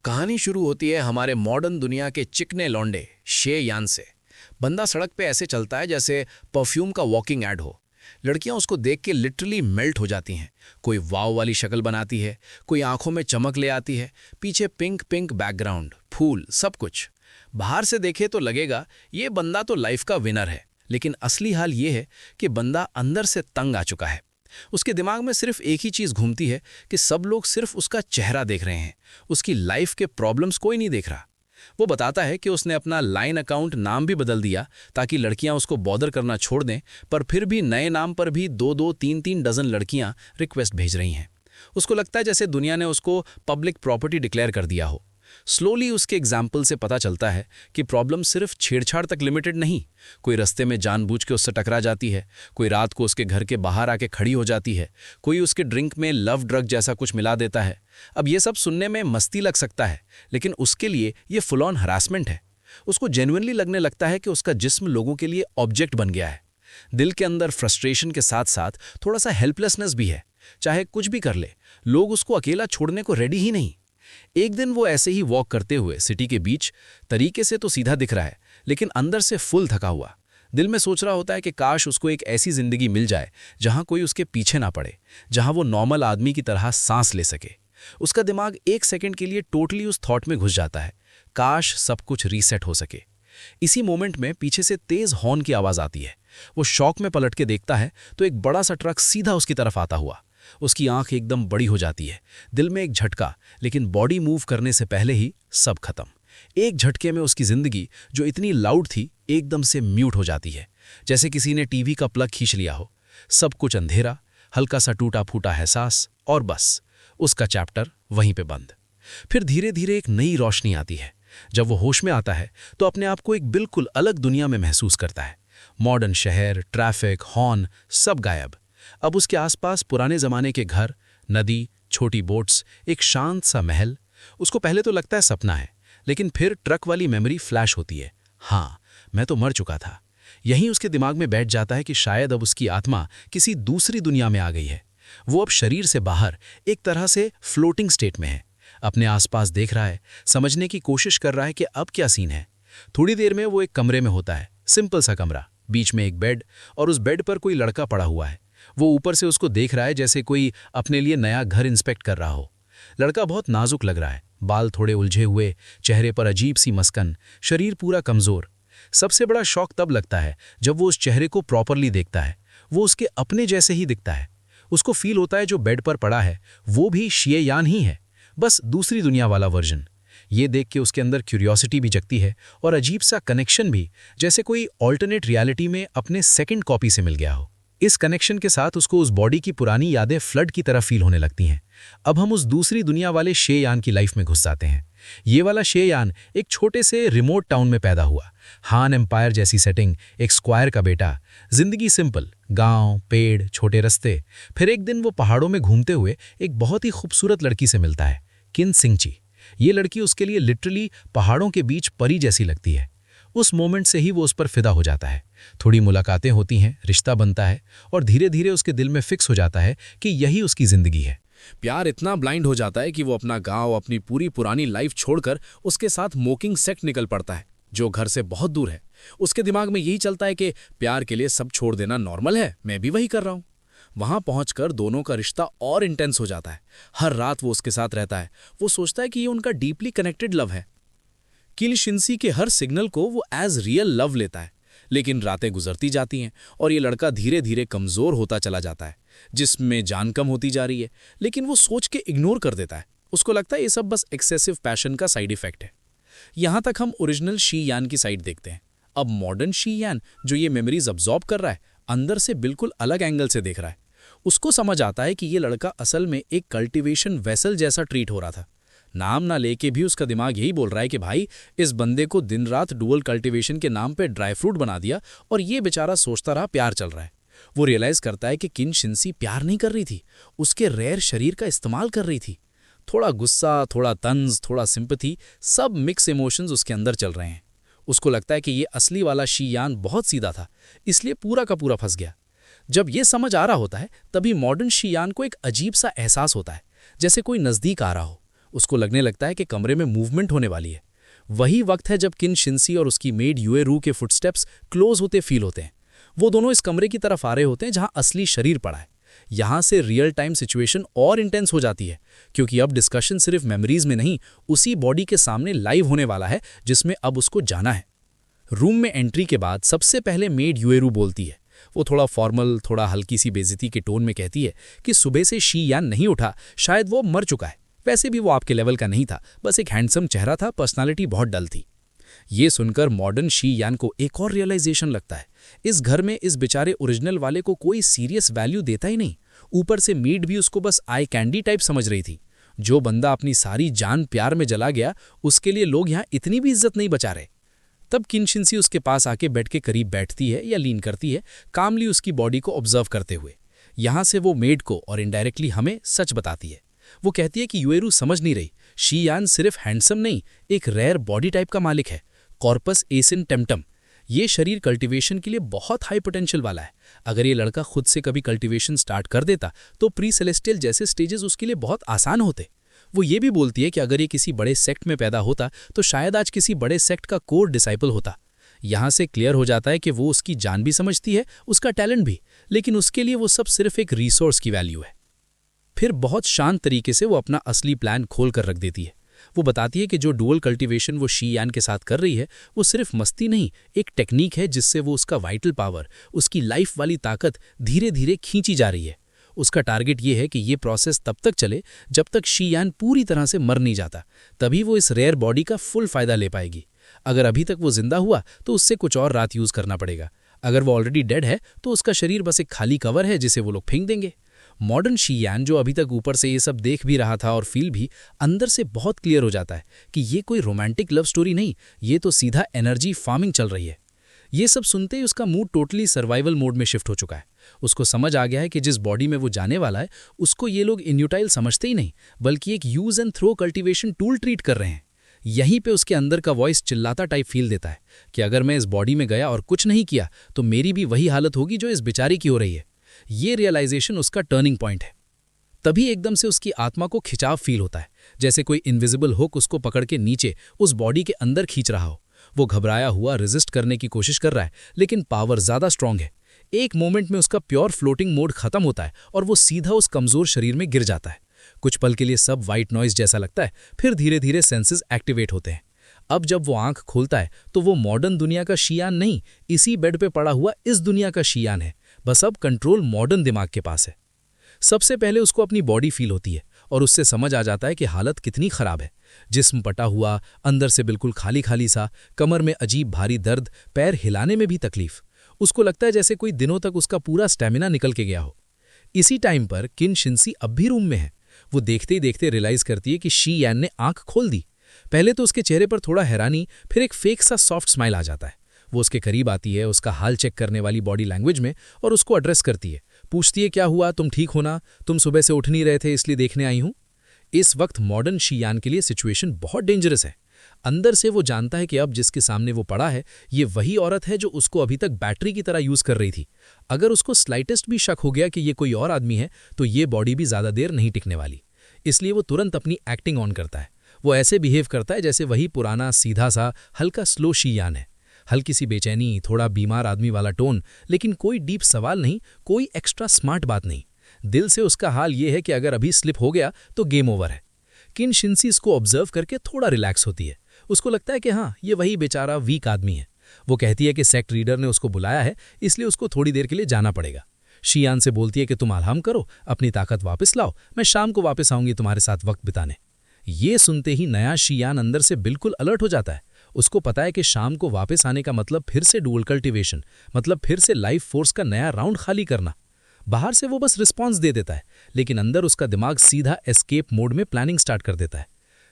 कहानी शुरू होती है हमारे मॉडर्न दुनिया के चिकने लौंडे शे यान से। बंदा सड़क पे ऐसे चलता है जैसे परफ्यूम का वॉकिंग ऐड हो। लड़कियां उसको देख के लिटरली मेल्ट हो जाती हैं। कोई वाव वाली शक्ल बनाती है, कोई आंखों में चमक ले आती है, पीछे पिंक पिंक बैकग्राउंड, फूल, सब कुछ। बाहर से देखे तो लगेगा ये बंदा तो लाइफ का विनर है, लेकिन असली हाल ये है कि बंदा अंदर से तंग आ चुका है। उसके दिमाग में सिर्फ एक ही चीज़ घूमती है कि सब लोग सिर्फ उसका चेहरा देख रहे हैं, उसकी लाइफ के प्रॉब्लम्स कोई नहीं देख रहा। वो बताता है कि उसने अपना लाइन अकाउंट नाम भी बदल दिया ताकि लड़कियां उसको बॉदर करना छोड़ दें, पर फिर भी नए नाम पर भी 2-2, 3-3 डजन लड़कियां रिक्वेस्ट भेज रही हैं। उसको लगता है जैसे दुनिया ने उसको पब्लिक प्रॉपर्टी डिक्लेयर कर दिया हो। स्लोली उसके एग्जाम्पल से पता चलता है कि प्रॉब्लम सिर्फ छेड़छाड़ तक लिमिटेड नहीं। कोई रास्ते में जानबूझ के उससे टकरा जाती है, कोई रात को उसके घर के बाहर आके खड़ी हो जाती है, कोई उसके ड्रिंक में लव ड्रग जैसा कुछ मिला देता है। अब ये सब सुनने में मस्ती लग सकता है, लेकिन उसके लिए ये फुल ऑन हरासमेंट है। उसको जेन्युइनली लगने लगता है कि उसका जिस्म लोगों के लिए ऑब्जेक्ट बन गया है। दिल के अंदर फ्रस्ट्रेशन के साथ साथ थोड़ा सा हेल्पलेसनेस भी है। चाहे कुछ भी कर ले, लोग उसको अकेला छोड़ने को रेडी ही नहीं। एक दिन वो ऐसे ही वॉक करते हुए सिटी के बीच, तरीके से तो सीधा दिख रहा है, लेकिन अंदर से फुल थका हुआ। दिल में सोच रहा होता है कि काश उसको एक ऐसी जिंदगी मिल जाए जहां कोई उसके पीछे ना पड़े, जहां वो नॉर्मल आदमी की तरह सांस ले सके। उसका दिमाग एक सेकंड के लिए टोटली उस थॉट में घुस जाता है, काश सब कुछ रीसेट हो सके। इसी मोमेंट में पीछे से तेज हॉर्न की आवाज आती है। वो शॉक में पलट के देखता है तो एक बड़ा सा ट्रक सीधा उसकी तरफ आता हुआ। उसकी आंख एकदम बड़ी हो जाती है, दिल में एक झटका, लेकिन बॉडी मूव करने से पहले ही सब खत्म। एक झटके में उसकी जिंदगी जो इतनी लाउड थी एकदम से म्यूट हो जाती है, जैसे किसी ने टीवी का प्लग खींच लिया हो। सब कुछ अंधेरा, हल्का सा टूटा फूटा एहसास, और बस उसका चैप्टर वहीं पे बंद। फिर धीरे धीरे एक नई रोशनी आती है। जब वो होश में आता है तो अपने आप को एक बिल्कुल अलग दुनिया में महसूस करता है। मॉडर्न शहर, ट्रैफिक, हॉर्न, सब गायब। अब उसके आसपास पुराने जमाने के घर, नदी, छोटी बोट्स, एक शांत सा महल। उसको पहले तो लगता है सपना है, लेकिन फिर ट्रक वाली मेमोरी फ्लैश होती है। हाँ, मैं तो मर चुका था। यहीं उसके दिमाग में बैठ जाता है कि शायद अब उसकी आत्मा किसी दूसरी दुनिया में आ गई है। वो अब शरीर से बाहर एक तरह से फ्लोटिंग स्टेट में है। अपने आसपास देख रहा है, समझने की कोशिश कर रहा है कि अब क्या सीन है। थोड़ी देर में वो एक कमरे में होता है, सिंपल सा कमरा, बीच में एक बेड, और उस बेड पर कोई लड़का पड़ा हुआ है। वो ऊपर से उसको देख रहा है जैसे कोई अपने लिए नया घर इंस्पेक्ट कर रहा हो। लड़का बहुत नाजुक लग रहा है, बाल थोड़े उलझे हुए, चेहरे पर अजीब सी मस्कन, शरीर पूरा कमजोर। सबसे बड़ा शॉक तब लगता है जब वो उस चेहरे को प्रॉपरली देखता है। वो उसके अपने जैसे ही दिखता है। उसको फील होता है जो बेड पर पड़ा है वो भी शे यान ही है, बस दूसरी दुनिया वाला वर्जन। ये देख के उसके अंदर क्यूरियोसिटी भी जगती है और अजीब सा कनेक्शन भी, जैसे कोई ऑल्टरनेट रियलिटी में अपने सेकंड कॉपी से मिल गया हो। इस कनेक्शन के साथ उसको उस बॉडी की पुरानी यादें फ्लड की तरह फील होने लगती हैं। अब हम उस दूसरी दुनिया वाले शे यान की लाइफ में घुस जाते हैं। ये वाला शे यान एक छोटे से रिमोट टाउन में पैदा हुआ। हान एम्पायर जैसी सेटिंग, एक स्क्वायर का बेटा, जिंदगी सिंपल, गांव, पेड़, छोटे रास्ते। फिर एक दिन वो पहाड़ों में घूमते हुए एक बहुत ही खूबसूरत लड़की से मिलता है, किन सिंगची। ये लड़की उसके लिए लिटरली पहाड़ों के बीच परी जैसी लगती है। उस मोमेंट से ही वो उस पर फिदा हो जाता है। थोड़ी मुलाकातें होती हैं, रिश्ता बनता है, और धीरे धीरे उसके दिल में फिक्स हो जाता है कि यही उसकी जिंदगी है। प्यार इतना ब्लाइंड हो जाता है कि वो अपना गांव, अपनी पूरी पुरानी लाइफ छोड़कर उसके साथ मोकिंग सेक्ट निकल पड़ता है, जो घर से बहुत दूर है। उसके दिमाग में यही चलता है कि प्यार के लिए सब छोड़ देना नॉर्मल है, मैं भी वही कर रहा हूँ। वहां पहुंचकर दोनों का रिश्ता और इंटेंस हो जाता है। हर रात वो उसके साथ रहता है। वो सोचता है कि ये उनका डीपली कनेक्टेड लव है। किल शिंसी के हर सिग्नल को वो एज रियल लव लेता है। लेकिन रातें गुजरती जाती हैं और ये लड़का धीरे धीरे कमजोर होता चला जाता है, जिसमें जान कम होती जा रही है। लेकिन वो सोच के इग्नोर कर देता है। उसको लगता है ये सब बस एक्सेसिव पैशन का साइड इफेक्ट है। यहां तक हम ओरिजिनल शी यान की साइड देखते हैं। अब मॉडर्न शी यान, जो ये मेमोरीज अब्जॉर्ब कर रहा है, अंदर से बिल्कुल अलग एंगल से देख रहा है। उसको समझ आता है कि ये लड़का असल में एक कल्टीवेशन वेसल जैसा ट्रीट हो रहा था। नाम ना लेके भी उसका दिमाग यही बोल रहा है कि भाई, इस बंदे को दिन रात डुअल कल्टीवेशन के नाम पे ड्राई फ्रूट बना दिया और ये बेचारा सोचता रहा प्यार चल रहा है। वो रियलाइज करता है कि किन शिंसी प्यार नहीं कर रही थी, उसके रेयर शरीर का इस्तेमाल कर रही थी। थोड़ा गुस्सा, थोड़ा तंज, थोड़ा सिंपैथी, सब मिक्स इमोशंस उसके अंदर चल रहे हैं। उसको लगता है कि ये असली वाला शी यान बहुत सीधा था, इसलिए पूरा का पूरा फंस गया। जब ये समझ आ रहा होता है तभी मॉडर्न शी यान को एक अजीब सा एहसास होता है, जैसे कोई नजदीक आ रहा हो। उसको लगने लगता है कि कमरे में मूवमेंट होने वाली है। वही वक्त है जब किन शिंसी और उसकी मेड यूएरू के फुटस्टेप्स क्लोज होते फील होते हैं। वो दोनों इस कमरे की तरफ आ रहे होते हैं जहां असली शरीर पड़ा है। यहाँ से रियल टाइम सिचुएशन और इंटेंस हो जाती है, क्योंकि अब डिस्कशन सिर्फ मेमोरीज में नहीं, उसी बॉडी के सामने लाइव होने वाला है जिसमें अब उसको जाना है। रूम में एंट्री के बाद सबसे पहले मेड यूएरू बोलती है। वो थोड़ा फॉर्मल, थोड़ा हल्की सी बेइज्जती के टोन में कहती है कि सुबह से शी यान नहीं उठा, शायद वो मर चुका है। वैसे भी वो आपके लेवल का नहीं था, बस एक हैंडसम चेहरा था, पर्सनालिटी बहुत डल थी। ये सुनकर मॉडर्न शी यान को एक और रियलाइजेशन लगता है। इस घर में इस बेचारे ओरिजिनल वाले को कोई सीरियस वैल्यू देता ही नहीं। ऊपर से मीड भी उसको बस आई कैंडी टाइप समझ रही थी। जो बंदा अपनी सारी जान प्यार में जला गया, उसके लिए लोग यहाँ इतनी भी इज्जत नहीं बचा रहे। तब किन शिंसी उसके पास आके बेड के करीब बैठती है या लीन करती है, कामली उसकी बॉडी को ऑब्जर्व करते हुए। यहाँ से वो मेड को और इनडायरेक्टली हमें सच बताती है। वो कहती है कि यूएरू समझ नहीं रही, शी यान सिर्फ हैंडसम नहीं, एक रेयर बॉडी टाइप का मालिक है, कॉर्पस एसिन टेम्पटम। ये शरीर कल्टीवेशन के लिए बहुत हाई पोटेंशियल वाला है। अगर ये लड़का खुद से कभी कल्टीवेशन स्टार्ट कर देता तो प्री सेलेस्टियल जैसे स्टेजेस उसके लिए बहुत आसान होते। वो ये भी बोलती है कि अगर ये किसी बड़े सेक्ट में पैदा होता तो शायद आज किसी बड़े सेक्ट का कोर डिसाइपल होता। यहाँ से क्लियर हो जाता है कि वो उसकी जान भी समझती है, उसका टैलेंट भी, लेकिन उसके लिए वो सब सिर्फ एक रिसोर्स की वैल्यू है। फिर बहुत शांत तरीके से वो अपना असली प्लान खोल कर रख देती है। वो बताती है कि जो डुअल कल्टीवेशन वो शी यान के साथ कर रही है, वो सिर्फ मस्ती नहीं, एक टेक्निक है जिससे वो उसका वाइटल पावर, उसकी लाइफ वाली ताकत धीरे धीरे खींची जा रही है। उसका टारगेट ये है कि ये प्रोसेस तब तक चले जब तक शी यान पूरी तरह से मर नहीं जाता, तभी वो इस रेयर बॉडी का फुल फायदा ले पाएगी। अगर अभी तक वो जिंदा हुआ तो उससे कुछ और रात यूज करना पड़ेगा। अगर वो ऑलरेडी डेड है तो उसका शरीर बस एक खाली कवर है जिसे वो लोग फेंक देंगे। मॉडर्न शी यान, जो अभी तक ऊपर से ये सब देख भी रहा था और फील भी, अंदर से बहुत क्लियर हो जाता है कि ये कोई रोमांटिक लव स्टोरी नहीं, ये तो सीधा एनर्जी फार्मिंग चल रही है। ये सब सुनते ही उसका मूड टोटली सर्वाइवल मोड में शिफ्ट हो चुका है। उसको समझ आ गया है कि जिस बॉडी में वो जाने वाला है, उसको ये लोग इन्यूटाइल समझते ही नहीं, बल्कि एक use and throw cultivation tool treat कर रहे हैं। यहीं पे उसके अंदर का वॉइस चिल्लाता टाइप फील देता है कि अगर मैं इस बॉडी में गया और कुछ नहीं किया तो मेरी भी वही हालत होगी जो इस बेचारी की हो रही है। ये रियलाइजेशन उसका टर्निंग पॉइंट है। तभी एकदम से उसकी आत्मा को खिंचाव फील होता है, जैसे कोई इनविजिबल हुक उसको पकड़ के नीचे उस बॉडी के अंदर खींच रहा हो। वो घबराया हुआ रेजिस्ट करने की कोशिश कर रहा है, लेकिन पावर ज्यादा स्ट्रांग है। एक मोमेंट में उसका प्योर फ्लोटिंग मोड खत्म होता है और वो सीधा उस कमजोर शरीर में गिर जाता है। कुछ पल के लिए सब वाइट नॉइज जैसा लगता है, फिर धीरे धीरे सेंसेस एक्टिवेट होते हैं। अब जब वो आंख खोलता है तो वो मॉडर्न दुनिया का शियान नहीं, इसी बेड पे पड़ा हुआ इस दुनिया का शियान है, बस अब कंट्रोल मॉडर्न दिमाग के पास है। सबसे पहले उसको अपनी बॉडी फील होती है और उससे समझ आ जाता है कि हालत कितनी खराब है। जिस्म पटा हुआ, अंदर से बिल्कुल खाली खाली सा, कमर में अजीब भारी दर्द, पैर हिलाने में भी तकलीफ। उसको लगता है जैसे कोई दिनों तक उसका पूरा स्टेमिना निकल के गया हो। इसी टाइम पर किन शिंसी अब भी रूम में है। वो देखते ही देखते रियलाइज करती है कि शी यान ने आंख खोल दी। पहले तो उसके चेहरे पर थोड़ा हैरानी, फिर एक फेक सा सॉफ्ट स्माइल आ जाता है। वो उसके करीब आती है, उसका हाल चेक करने वाली बॉडी लैंग्वेज में, और उसको एड्रेस करती है। पूछती है, क्या हुआ, तुम ठीक हो ना? तुम सुबह से उठ नहीं रहे थे इसलिए देखने आई हूं। इस वक्त मॉडर्न शी यान के लिए सिचुएशन बहुत डेंजरस है। अंदर से वो जानता है कि अब जिसके सामने वो पड़ा है, ये वही औरत है जो उसको अभी तक बैटरी की तरह यूज कर रही थी। अगर उसको स्लाइटेस्ट भी शक हो गया कि ये कोई और आदमी है तो ये बॉडी भी ज्यादा देर नहीं टिकने वाली। इसलिए वो तुरंत अपनी एक्टिंग ऑन करता है। वो ऐसे बिहेव करता है जैसे वही पुराना सीधा सा हल्का स्लो शी यान है। हल्की सी बेचैनी, थोड़ा बीमार आदमी वाला टोन, लेकिन कोई डीप सवाल नहीं, कोई एक्स्ट्रा स्मार्ट बात नहीं। दिल से उसका हाल ये है कि अगर अभी स्लिप हो गया तो गेम ओवर है। किन शिंसी इसको ऑब्जर्व करके थोड़ा रिलैक्स होती है। उसको लगता है कि हाँ, ये वही बेचारा वीक आदमी है। वो कहती है कि सेक्ट रीडर ने उसको बुलाया है, इसलिए उसको थोड़ी देर के लिए जाना पड़ेगा। शी यान से बोलती है कि तुम आराम करो, अपनी ताकत वापस लाओ, मैं शाम को वापस आऊंगी तुम्हारे साथ वक्त बिताने। ये सुनते ही नया शी यान अंदर से बिल्कुल अलर्ट हो जाता है। उसको पता है कि शाम को वापस आने का मतलब फिर से डुअल कल्टीवेशन, मतलब फिर से लाइफ फोर्स का नया राउंड खाली करना। बाहर से वो बस रिस्पॉन्स दे देता है, लेकिन अंदर उसका दिमाग सीधा एस्केप मोड में प्लानिंग स्टार्ट कर देता है।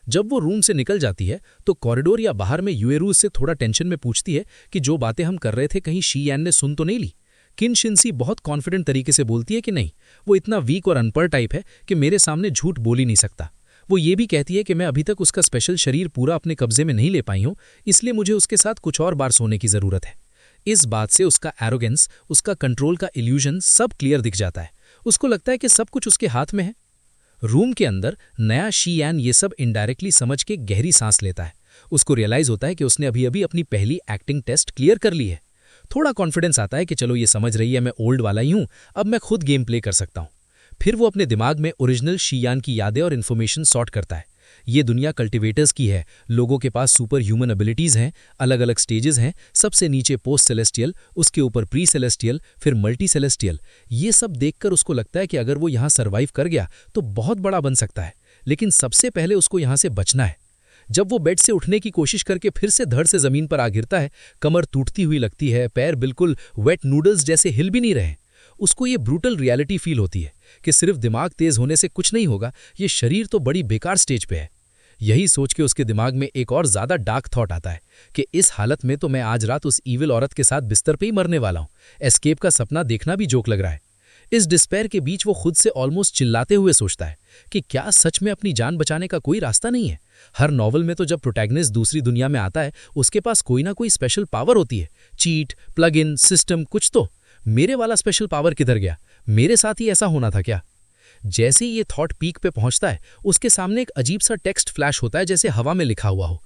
जब वो रूम से निकल जाती है तो कॉरिडोर या बाहर में यूएरू से थोड़ा टेंशन में पूछती है कि जो बातें हम कर रहे थे कहीं शी यान ने सुन तो नहीं ली। किन शिंसी बहुत कॉन्फिडेंट तरीके से बोलती है कि नहीं, वो इतना वीक और अनपढ़ टाइप है कि मेरे सामने झूठ बोल ही नहीं सकता। वो ये भी कहती है कि मैं अभी तक उसका स्पेशल शरीर पूरा अपने कब्जे में नहीं ले पाई हूं, इसलिए मुझे उसके साथ कुछ और बार सोने की जरूरत है। इस बात से उसका एरोगेंस, उसका कंट्रोल का इल्यूजन सब क्लियर दिख जाता है। उसको लगता है कि सब कुछ उसके हाथ में है। रूम के अंदर नया शी यान ये सब इनडायरेक्टली समझ के गहरी सांस लेता है। उसको रियलाइज होता है कि उसने अभी अभी अपनी पहली एक्टिंग टेस्ट क्लियर कर ली है। थोड़ा कॉन्फिडेंस आता है कि चलो ये समझ रही है मैं ओल्ड वाला ही हूं, अब मैं खुद गेम प्ले कर सकता हूं। फिर वो अपने दिमाग में ओरिजिनल शी यान की यादें और इन्फॉर्मेशन सॉर्ट करता है। ये दुनिया कल्टिवेटर्स की है, लोगों के पास सुपर ह्यूमन एबिलिटीज हैं, अलग अलग स्टेजेस हैं, सबसे नीचे पोस्ट सेलेस्टियल, उसके ऊपर प्री सेलेस्टियल, फिर मल्टी सेलेस्टियल। ये सब देखकर उसको लगता है कि अगर वो यहाँ सर्वाइव कर गया तो बहुत बड़ा बन सकता है, लेकिन सबसे पहले उसको यहाँ से बचना है। जब वो बेड से उठने की कोशिश करके फिर से धड़ से जमीन पर आ गिरता है, कमर टूटती हुई लगती है, पैर बिल्कुल वेट नूडल्स जैसे हिल भी नहीं रहे। उसको ये ब्रूटल रियलिटी फील होती है कि सिर्फ दिमाग तेज होने से कुछ नहीं होगा, ये शरीर तो बड़ी बेकार स्टेज पे है। यही सोच के उसके दिमाग में एक और ज्यादा डार्क थॉट आता है कि इस हालत में तो मैं आज रात उस ईविल औरत के साथ बिस्तर पे ही मरने वाला हूँ। एस्केप का सपना देखना भी जोक लग रहा है। इस डिस्पेयर के बीच वो खुद से ऑलमोस्ट चिल्लाते हुए सोचता है कि क्या सच में अपनी जान बचाने का कोई रास्ता नहीं है। हर नॉवल में तो जब प्रोटैगनिस्ट दूसरी दुनिया में आता है उसके पास कोई ना कोई स्पेशल पावर होती है, चीट, प्लग इन, सिस्टम, कुछ तो। मेरे वाला स्पेशल पावर किधर गया? मेरे साथ ही ऐसा होना था क्या? जैसे ही ये थॉट पीक पे पहुंचता है उसके सामने एक अजीब सा टेक्स्ट फ्लैश होता है, जैसे हवा में लिखा हुआ हो।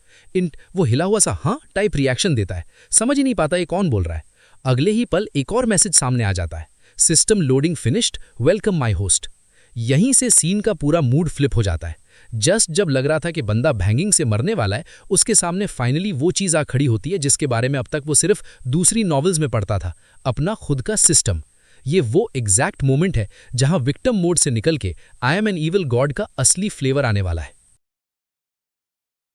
वो हिला हुआ सा हाँ टाइप रिएक्शन देता है, समझ ही नहीं पाता ये कौन बोल रहा है। अगले ही पल एक और मैसेज सामने आ जाता है, system loading finished, welcome my host. यहीं से सीन का पूरा मूड फ्लिप हो जाता है। जस्ट जब लग रहा था कि बंदा बैंगिंग से मरने वाला है, उसके सामने फाइनली वो चीज आ खड़ी होती है जिसके बारे में अब तक वो सिर्फ दूसरी नॉवेल्स में पढ़ता था, अपना खुद का सिस्टम। ये वो एग्जैक्ट मोमेंट है जहां विक्टिम मोड से निकल के I am N evil God का असली फ्लेवर आने वाला है।